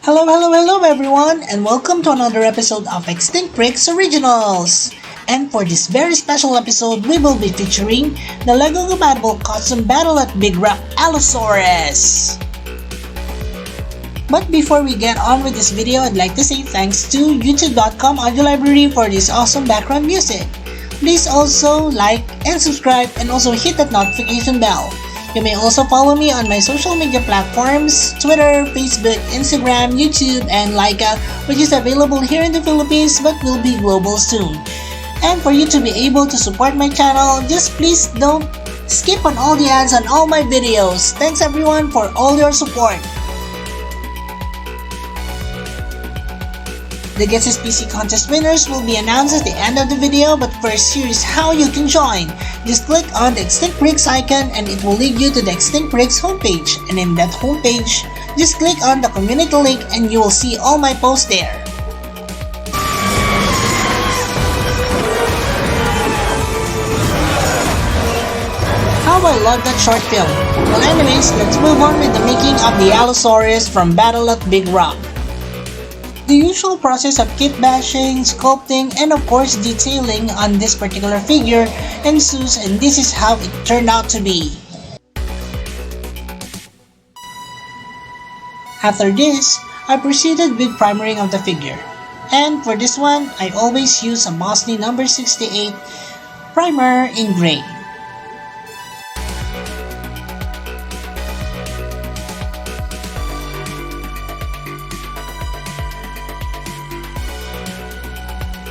Hello everyone, and welcome to another episode of Extinct Bricks Originals. And for this very special episode, we will be featuring the LEGO compatible custom battle at Big Rock Allosaurus. But before we get on with this video, I'd like to say thanks to youtube.com audio library for this awesome background music. Please also like and subscribe and also hit that notification bell. You may also follow me on my social media platforms, Twitter, Facebook, Instagram, YouTube, and LYKA, which is available here in the Philippines but will be global soon. And for you to be able to support my channel, just please don't skip on all the ads on all my videos. Thanks everyone for all your support. The Guess SPECIE contest winners will be announced at the end of the video, but first here is how you can join. Just click on the Extinct Bricks icon and it will lead you to the Extinct Bricks homepage, and in that homepage, just click on the community link and you will see all my posts there. How I love that short film. Well anyways, let's move on with the making of the Allosaurus from Battle at Big Rock. The usual process of kit bashing, sculpting, and of course detailing on this particular figure ensues, and this is how it turned out to be. After this, I proceeded with primering of the figure. And for this one, I always use a Mosley number 68 primer in gray.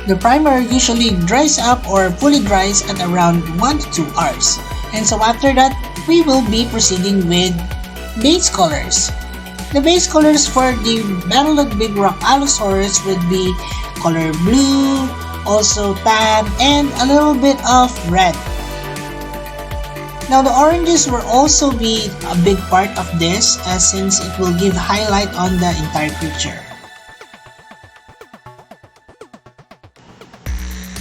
The primer usually dries up or fully dries at around 1 to 2 hours. And so after that, we will be proceeding with base colors. The base colors for the Battle at Big Rock Allosaurus would be color blue, also tan, and a little bit of red. Now the oranges will also be a big part of this, since it will give highlight on the entire creature.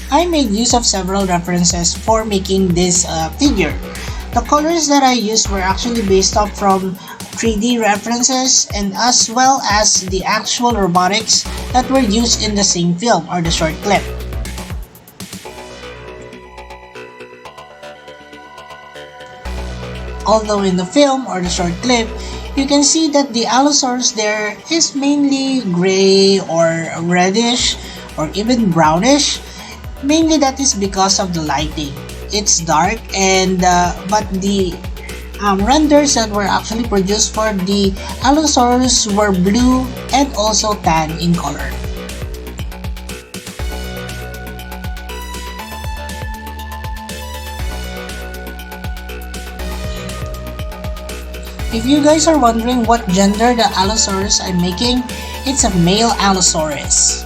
I made use of several references for making this figure. The colors that I used were actually based off from 3D references and as well as the actual robotics that were used in the same film or the short clip. Although in the film or the short clip, you can see that the Allosaurus there is mainly gray or reddish or even brownish. Mainly that is because of the lighting. It's dark and but the renders that were actually produced for the Allosaurus were blue and also tan in color. If you guys are wondering what gender the Allosaurus I'm making, it's a male Allosaurus.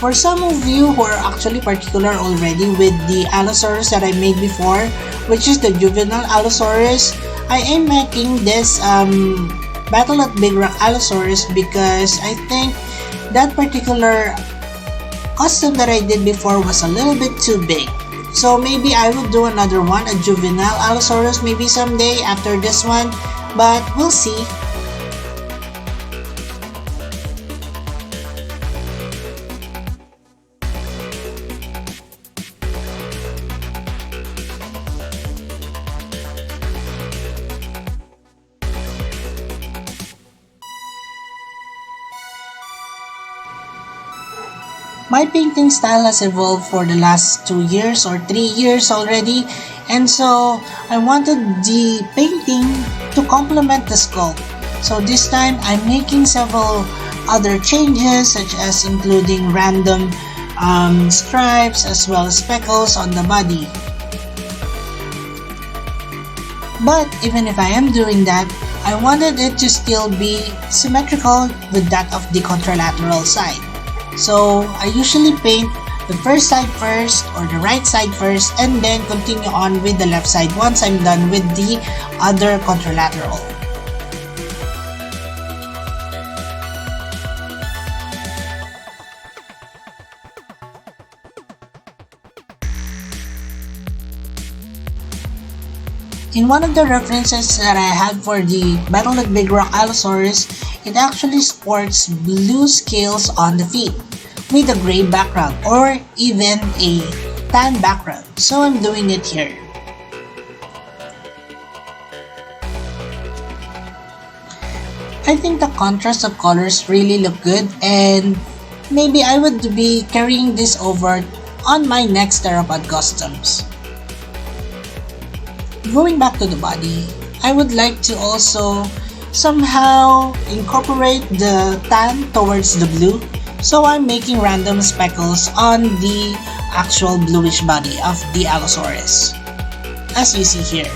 For some of you who are actually particular already with the Allosaurus that I made before, which is the juvenile Allosaurus, I am making this Battle at Big Rock Allosaurus because I think that particular custom that I did before was a little bit too big. So maybe I will do another one, a juvenile Allosaurus maybe someday after this one, but we'll see. My painting style has evolved for the last 2 years or 3 years already, and so I wanted the painting to complement the sculpt. So this time I'm making several other changes, such as including random stripes as well as speckles on the body. But even if I am doing that, I wanted it to still be symmetrical with that of the contralateral side. So I usually paint the first side first or the right side first and then continue on with the left side once I'm done with the other contralateral. In one of the references that I had for the Battle at Big Rock Allosaurus, it actually sports blue scales on the feet with a gray background or even a tan background. So I'm doing it here. I think the contrast of colors really look good, and maybe I would be carrying this over on my next Theropod customs. Going back to the body, I would like to also somehow incorporate the tan towards the blue, so I'm making random speckles on the actual bluish body of the Allosaurus, as you see here.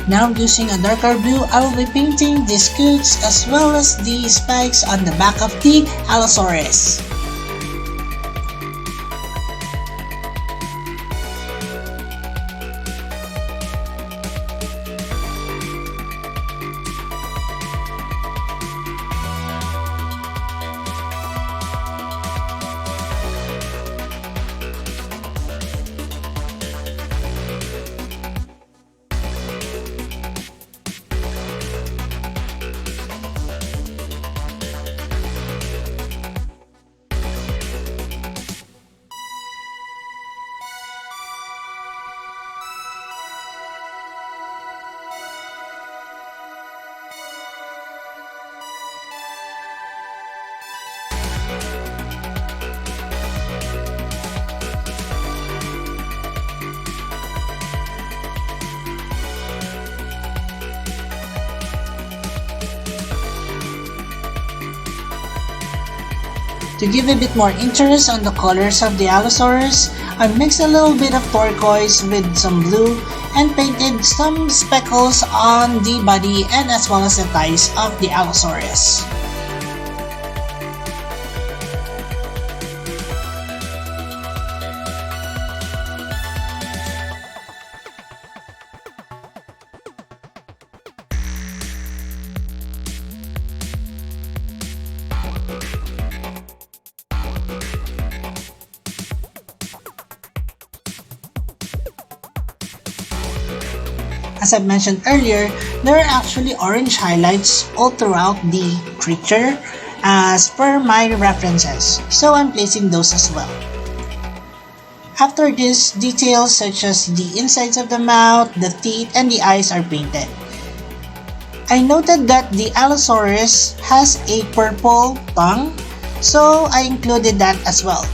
Now using a darker blue, I will be painting the scutes as well as the spikes on the back of the Allosaurus. To give a bit more interest on the colors of the Allosaurus, I mixed a little bit of turquoise with some blue and painted some speckles on the body and as well as the thighs of the Allosaurus. As I mentioned earlier, there are actually orange highlights all throughout the creature as per my references, so I'm placing those as well. After this, details such as the insides of the mouth, the teeth, and the eyes are painted. I noted that the Allosaurus has a purple tongue, so I included that as well.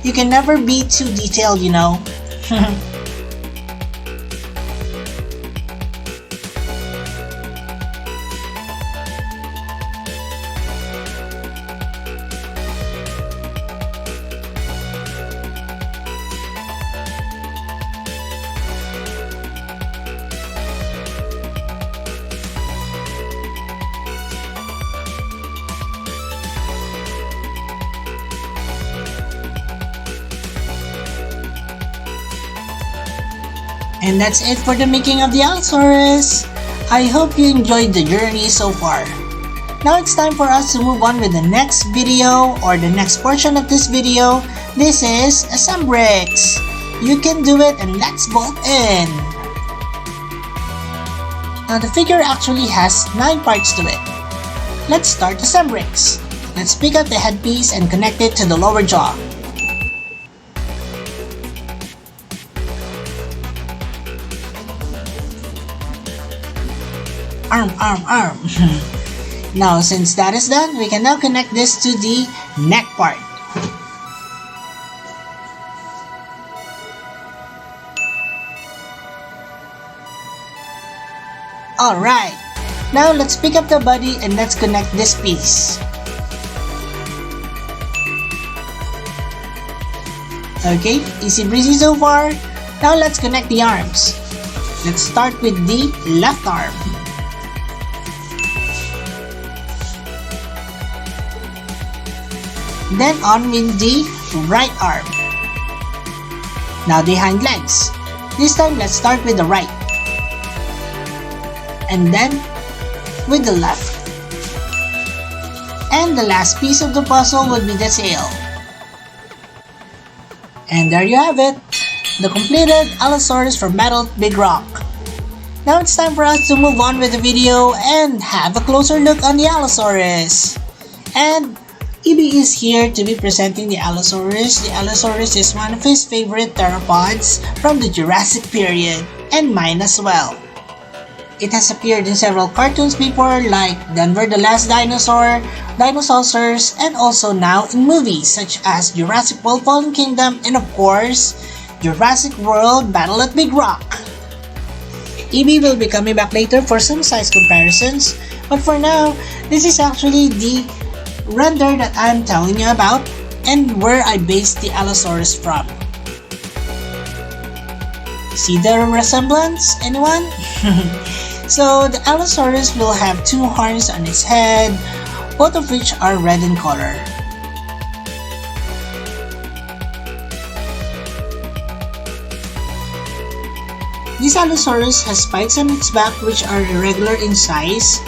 You can never be too detailed, you know. And that's it for the making of the Allosaurus. I hope you enjoyed the journey so far. Now it's time for us to move on with the next video or the next portion of this video. This is Assembrix. You can do it, and let's bolt in. Now the figure actually has 9 parts to it. Let's start Assembrix. Let's pick up the headpiece and connect it to the lower jaw. Arm. Now since that is done, we can now connect this to the neck part. Alright, now let's pick up the body and let's connect this piece. Okay, easy breezy so far. Now let's connect the arms. Let's start with the left arm. Then on with the right arm. Now the hind legs. This time let's start with the right. And then with the left. And the last piece of the puzzle would be the tail. And there you have it, the completed Allosaurus from Metal Big Rock. Now it's time for us to move on with the video and have a closer look on the Allosaurus. And EB is here to be presenting the Allosaurus. The Allosaurus is one of his favorite theropods from the Jurassic period, and mine as well. It has appeared in several cartoons before like Denver the Last Dinosaur, Dinosaurs, and also now in movies such as Jurassic World Fallen Kingdom and of course, Jurassic World Battle at Big Rock. EB will be coming back later for some size comparisons, but for now, this is actually the render that I'm telling you about and where I based the Allosaurus from. See the resemblance, anyone? So the Allosaurus will have two horns on its head, both of which are red in color. This Allosaurus has spikes on its back which are irregular in size,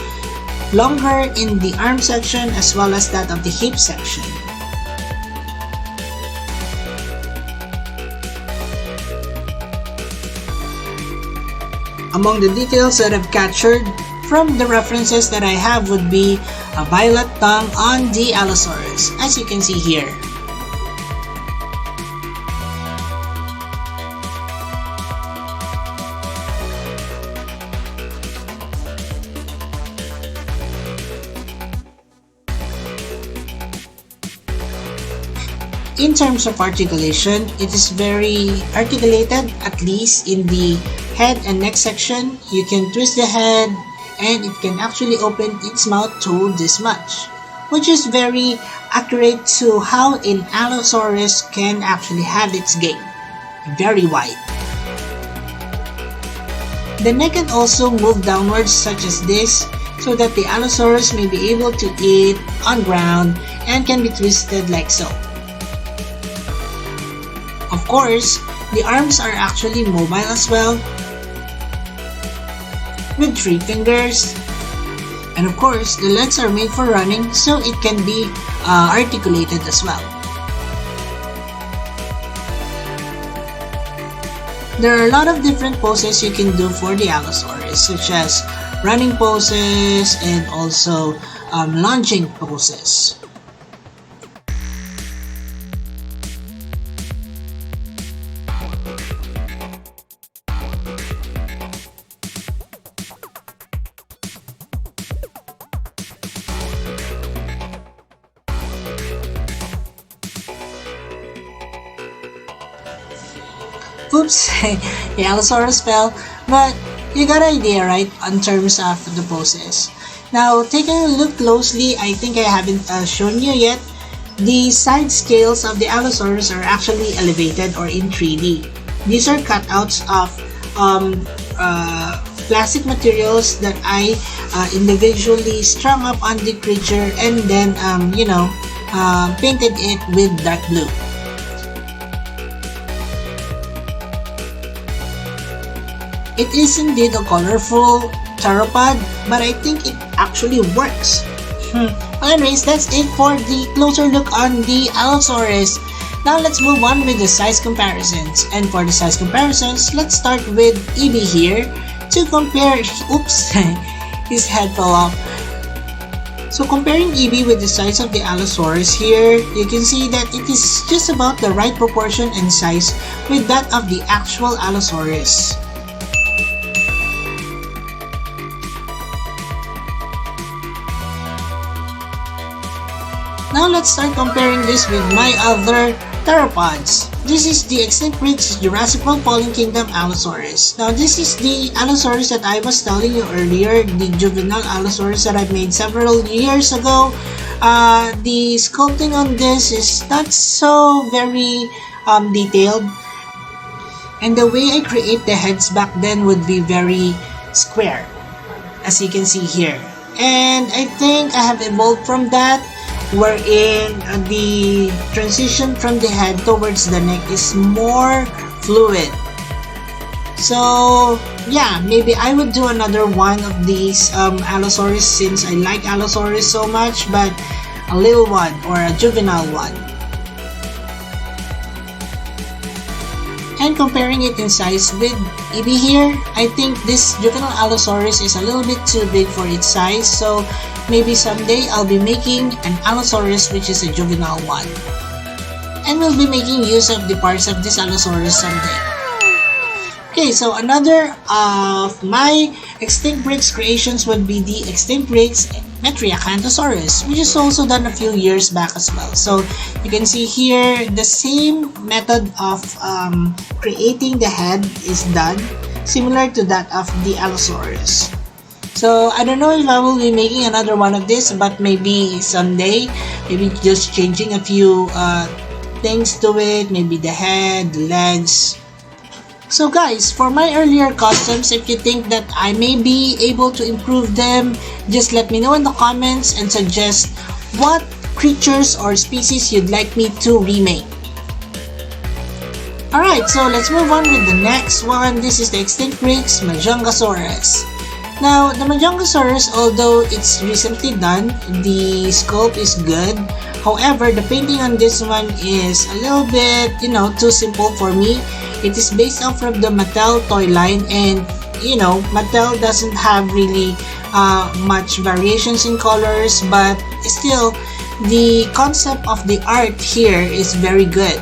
longer in the arm section as well as that of the hip section. Among the details that I've captured from the references that I have would be a violet tongue on the Allosaurus, as you can see here. In terms of articulation, it is very articulated, at least in the head and neck section. You can twist the head and it can actually open its mouth to this much, which is very accurate to how an Allosaurus can actually have its gait, very wide. The neck can also move downwards such as this, so that the Allosaurus may be able to eat on ground and can be twisted like so. Of course, the arms are actually mobile as well, with 3 fingers, and of course, the legs are made for running so it can be articulated as well. There are a lot of different poses you can do for the Allosaurus, such as running poses and also lunging poses. Oops, the Allosaurus fell, but you got an idea, right, in terms of the poses. Now, taking a look closely, I think I haven't shown you yet, the side scales of the Allosaurus are actually elevated or in 3D. These are cutouts of plastic materials that I individually strung up on the creature and then, painted it with dark blue. It is indeed a colorful theropod, but I think it actually works. Well, anyways, that's it for the closer look on the Allosaurus. Now let's move on with the size comparisons. And for the size comparisons, let's start with EB here to compare. Oops, his head fell off. So comparing EB with the size of the Allosaurus here, you can see that it is just about the right proportion and size with that of the actual Allosaurus. Now let's start comparing this with my other theropods. This is the extinct breed Jurassic World Fallen Kingdom Allosaurus. Now this is the Allosaurus that I was telling you earlier, the juvenile Allosaurus that I made several years ago. The sculpting on this is not so very detailed, and the way I create the heads back then would be very square, as you can see here. And I think I have evolved from that, wherein the transition from the head towards the neck is more fluid. So yeah, maybe I would do another one of these Allosaurus, since I like Allosaurus so much, but a little one or a juvenile one. And comparing it in size with Eevee here, I think this juvenile Allosaurus is a little bit too big for its size, so maybe someday I'll be making an Allosaurus which is a juvenile one. And we'll be making use of the parts of this Allosaurus someday. Okay, so another of my Extinct Bricks creations would be the Extinct Bricks Metriacanthosaurus, which is also done a few years back as well. So you can see here the same method of creating the head is done, similar to that of the Allosaurus. So I don't know if I will be making another one of this, but maybe someday, maybe just changing a few things to it, maybe the head, the legs. So guys, for my earlier customs, if you think that I may be able to improve them, just let me know in the comments and suggest what creatures or species you'd like me to remake. Alright, so let's move on with the next one. This is the Extinct Bricks Majongasaurus. Now, the Majongasaurus, although it's recently done, the sculpt is good. However, the painting on this one is a little bit, too simple for me. It is based off of the Mattel toy line, and Mattel doesn't have really much variations in colors, but still the concept of the art here is very good,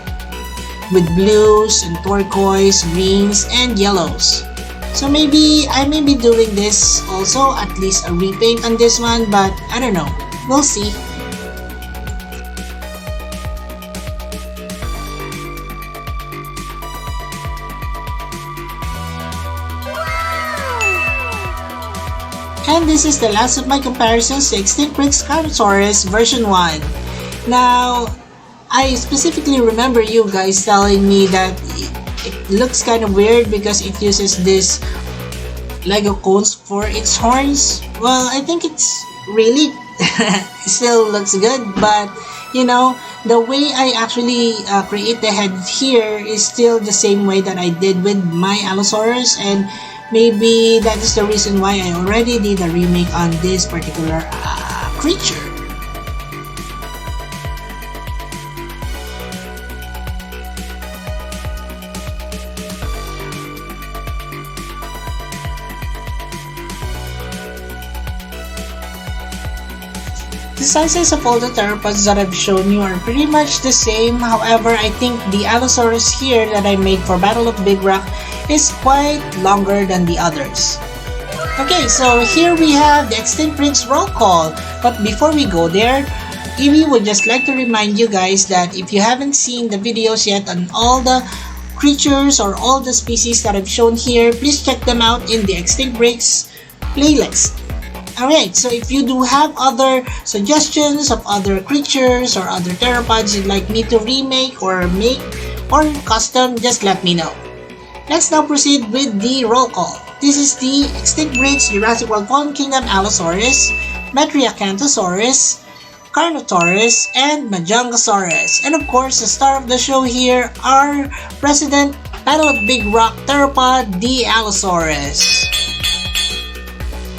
with blues and turquoise, greens and yellows. So maybe I may be doing this also, at least a repaint on this one, but I don't know, we'll see. And this is the last of my comparisons to Extinct Bricks Carnosaurus version 1. Now, I specifically remember you guys telling me that it looks kind of weird because it uses this Lego cones for its horns. Well, I think it's really it still looks good, but the way I actually create the head here is still the same way that I did with my Allosaurus, and maybe that is the reason why I already did a remake on this particular creature. The sizes of all the theropods that I've shown you are pretty much the same. However, I think the Allosaurus here that I made for Battle of Big Rock is quite longer than the others. Okay, so here we have the Extinct Bricks roll call. But before we go there, Evie would just like to remind you guys that if you haven't seen the videos yet on all the creatures or all the species that I've shown here, please check them out in the Extinct Bricks playlist. Alright, so if you do have other suggestions of other creatures or other theropods you'd like me to remake or make or custom, just let me know. Let's now proceed with the roll call. This is the Extinct Bricks Jurassic World Fallen Kingdom Allosaurus, Metriacanthosaurus, Carnotaurus, and Majongasaurus. And of course, the star of the show here, our President Battle of Big Rock Theropod, the Allosaurus.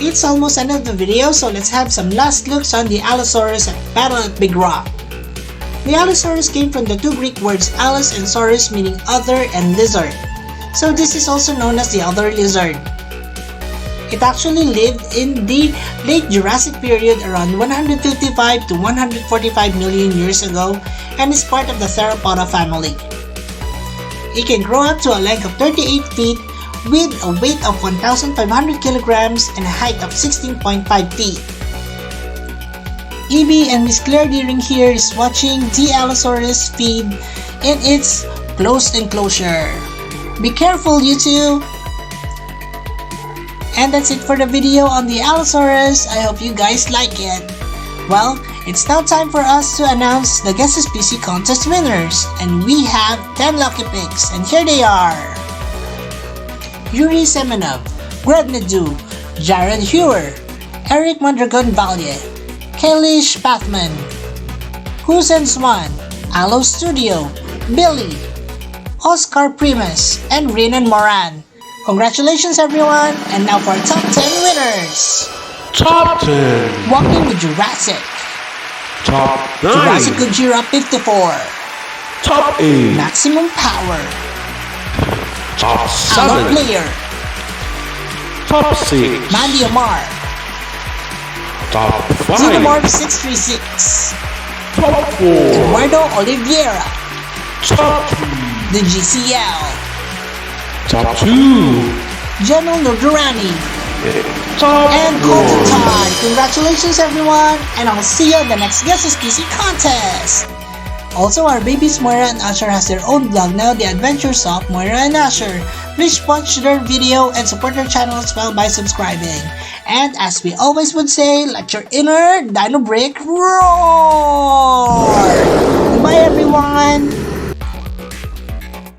It's almost end of the video, so let's have some last looks on the Allosaurus at Battle at Big Rock. The Allosaurus came from the two Greek words allos and saurus, meaning other and lizard. So this is also known as the other lizard. It actually lived in the late Jurassic period around 155 to 145 million years ago and is part of the Theropoda family. It can grow up to a length of 38 feet with a weight of 1,500 kilograms and a height of 16.5 feet. Evie and Miss Claire Deering here is watching the Allosaurus feed in its closed enclosure. Be careful, you two! And that's it for the video on the Allosaurus. I hope you guys like it. Well, it's now time for us to announce the Guess SPECIE contest winners. And we have 10 lucky picks, and here they are. Yuri Semenov, Greg Nadu, Jared Hewer, Eric Mondragon Valje, Kalish Pathman, Husen Swan, Allo Studio, Billy, Oscar Primus, and Renan Moran. Congratulations everyone, and now for top 10 winners. Top 10. Walking with Jurassic. Top 9. Jurassic Gojira 54. Top 8. Maximum Power. Top 7. Allo Player. Top 6. Mandy Omar. Top 5. Xenomorph 636. Top 4. Eduardo Oliveira. Top 3. The GCL. Top 2. General Nurdurani. Top And 1. Colton Todd. Congratulations everyone, and I'll see you in the next Guess SPECIE contest. Also, our babies Moira and Asher has their own blog now, The Adventures of Moira and Asher. Please watch their video and support their channel as well by subscribing. And as we always would say, let your inner dino break roar! Goodbye everyone!